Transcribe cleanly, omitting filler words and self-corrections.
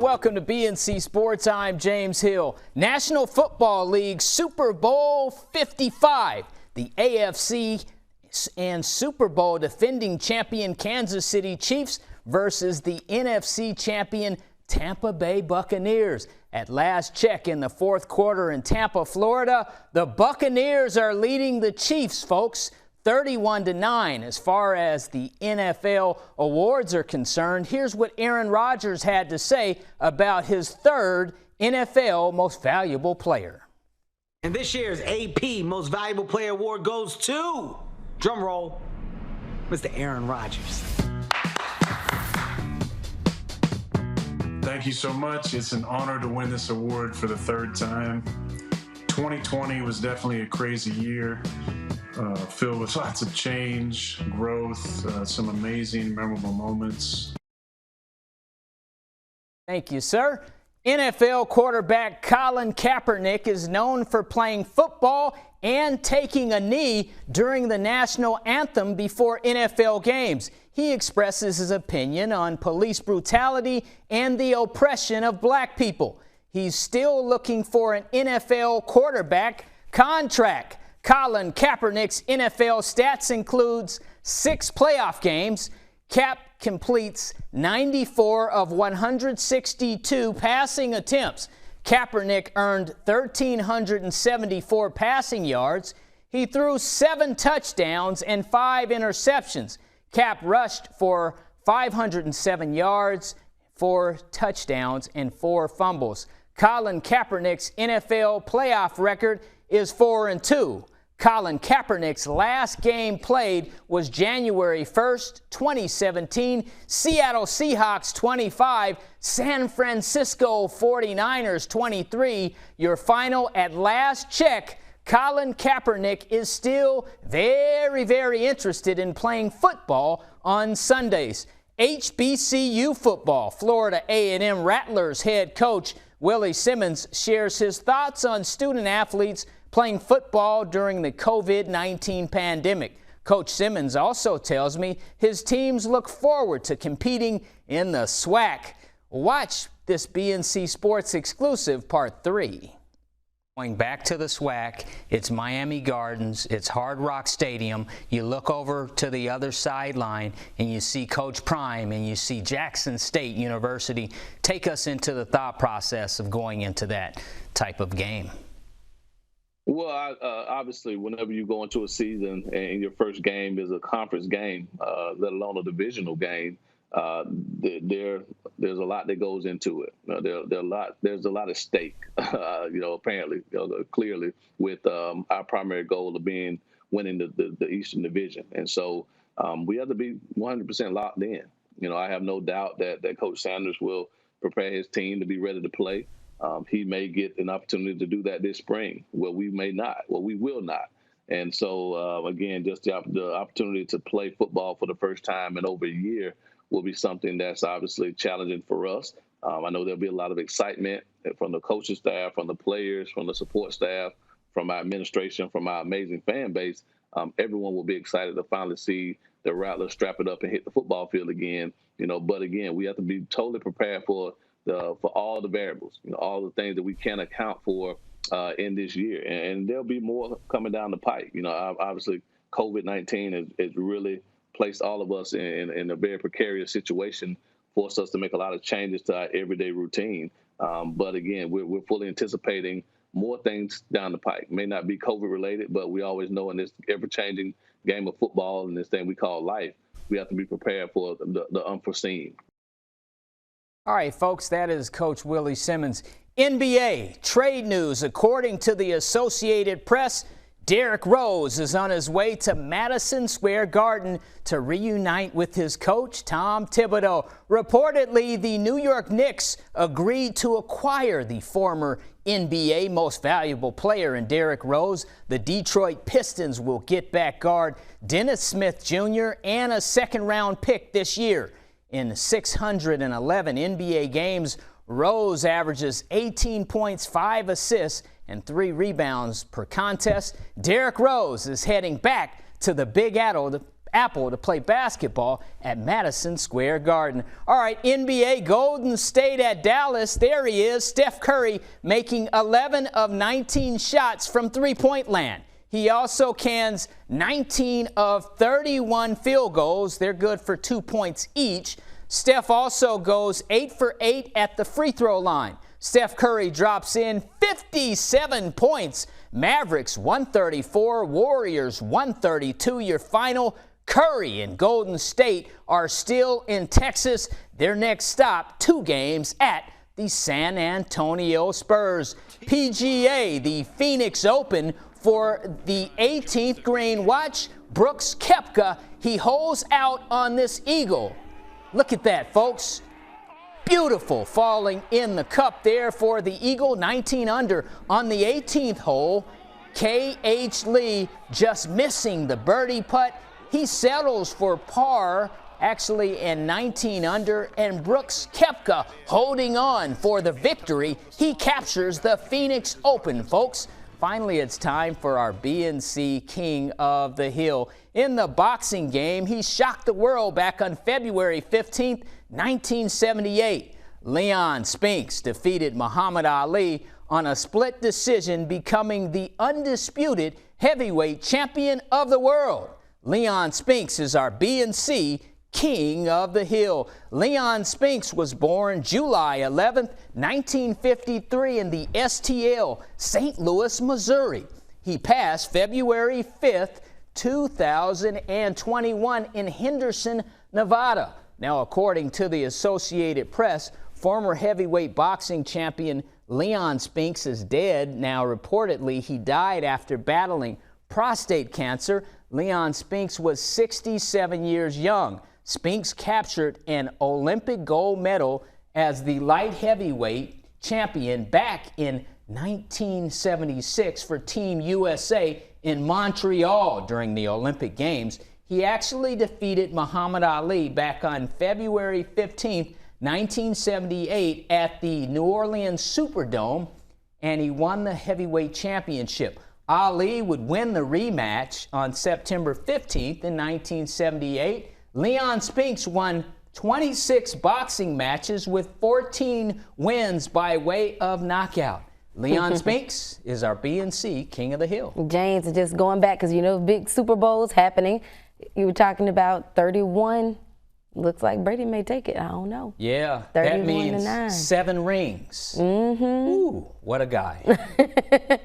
welcome to BNC Sports. I'm James Hill. National Football League Super Bowl 55. The AFC and Super Bowl defending champion Kansas City Chiefs versus the NFC champion Tampa Bay Buccaneers. At last check in the fourth quarter in Tampa, Florida, the Buccaneers are leading the Chiefs, folks, 31-9. As far as the NFL awards are concerned, here's what Aaron Rodgers had to say about his third NFL Most Valuable Player. And this year's AP Most Valuable Player award goes to, drum roll, Mr. Aaron Rodgers. Thank you so much. It's an honor to win this award for the third time. 2020 was definitely a crazy year, filled with lots of change, growth, some amazing, memorable moments. Thank you, sir. NFL quarterback Colin Kaepernick is known for playing football and taking a knee during the national anthem before NFL games. He expresses his opinion on police brutality and the oppression of black people. He's still looking for an NFL quarterback contract. Colin Kaepernick's NFL stats includes 6 playoff games. Cap completes 94 of 162 passing attempts. Kaepernick earned 1,374 passing yards. He threw 7 touchdowns and 5 interceptions. Cap rushed for 507 yards, 4 touchdowns, and 4 fumbles. Colin Kaepernick's NFL playoff record is 4-2. Colin Kaepernick's last game played was January 1st, 2017. Seattle Seahawks 25, San Francisco 49ers 23. Your final at last check, Colin Kaepernick is still very, very interested in playing football on Sundays. HBCU football, Florida A&M Rattlers head coach Willie Simmons shares his thoughts on student athletes playing football during the COVID-19 pandemic. Coach Simmons also tells me his teams look forward to competing in the SWAC. Watch this BNC Sports exclusive part 3. Going back to the SWAC, it's Miami Gardens, it's Hard Rock Stadium. You look over to the other sideline and you see Coach Prime and you see Jackson State University. Take us into the thought process of going into that type of game. Well, obviously, whenever you go into a season and your first game is a conference game, let alone a divisional game, there's a lot that goes into it. There's a lot at stake, apparently, clearly, with our primary goal of winning the Eastern Division. And so we have to be 100% locked in. I have no doubt that Coach Sanders will prepare his team to be ready to play. He may get an opportunity to do that this spring. Well, we may not. Well, we will not. And so, again, just the opportunity to play football for the first time in over a year will be something that's obviously challenging for us. I know there'll be a lot of excitement from the coaching staff, from the players, from the support staff, from our administration, from our amazing fan base. Everyone will be excited to finally see the Rattlers strap it up and hit the football field again. But again, we have to be totally prepared for all the variables, all the things that we can account for in this year. And there'll be more coming down the pipe. Obviously, COVID-19 has really placed all of us in a very precarious situation, forced us to make a lot of changes to our everyday routine. But again, we're fully anticipating more things down the pike. May not be COVID related, but we always know in this ever-changing game of football and this thing we call life, we have to be prepared for the unforeseen. All right, folks, that is Coach Willie Simmons. NBA trade news. According to the Associated Press, Derrick Rose is on his way to Madison Square Garden to reunite with his coach, Tom Thibodeau. Reportedly, the New York Knicks agreed to acquire the former NBA Most Valuable Player in Derrick Rose. The Detroit Pistons will get back guard Dennis Smith Jr. and a second-round pick this year. In 611 NBA games, Rose averages 18 points, 5 assists, and 3 rebounds per contest. Derrick Rose is heading back to the Big Apple to play basketball at Madison Square Garden. All right, NBA, Golden State at Dallas. There he is, Steph Curry, making 11 of 19 shots from three-point land. He also cans 19 of 31 field goals. They're good for 2 points each. Steph also goes 8 for 8 at the free throw line. Steph Curry drops in 57 points. Mavericks 134, Warriors 132. Your final. Curry and Golden State are still in Texas. Their next stop, 2 games at the San Antonio Spurs PGA, the Phoenix Open for the 18th green. Watch Brooks Koepka. He holes out on this eagle. Look at that, folks. Beautiful falling in the cup there for the eagle. 19 under on the 18th hole. K.H. Lee just missing the birdie putt. He settles for par, actually in 19 under, and Brooks Koepka holding on for the victory. He captures the Phoenix Open, folks. Finally, it's time for our BNC King of the Hill. In the boxing game, he shocked the world back on February 15th, 1978. Leon Spinks defeated Muhammad Ali on a split decision, becoming the undisputed heavyweight champion of the world. Leon Spinks is our BNC King of the Hill. Leon Spinks was born July 11th, 1953 in the STL, St. Louis, Missouri. He passed February 5th, 2021 in Henderson, Nevada. Now, according to the Associated Press, former heavyweight boxing champion Leon Spinks is dead. Now, reportedly, he died after battling prostate cancer. Leon Spinks was 67 years young. Spinks captured an Olympic gold medal as the light heavyweight champion back in 1976 for Team USA in Montreal during the Olympic Games. He actually defeated Muhammad Ali back on February 15th, 1978 at the New Orleans Superdome, and he won the heavyweight championship. Ali would win the rematch on September 15th in 1978. Leon Spinks won 26 boxing matches with 14 wins by way of knockout. Leon Spinks is our BNC King of the Hill. James, just going back, because you know big Super Bowls happening. You were talking about 31. Looks like Brady may take it. I don't know. Yeah, that means 7 rings. Ooh, what a guy.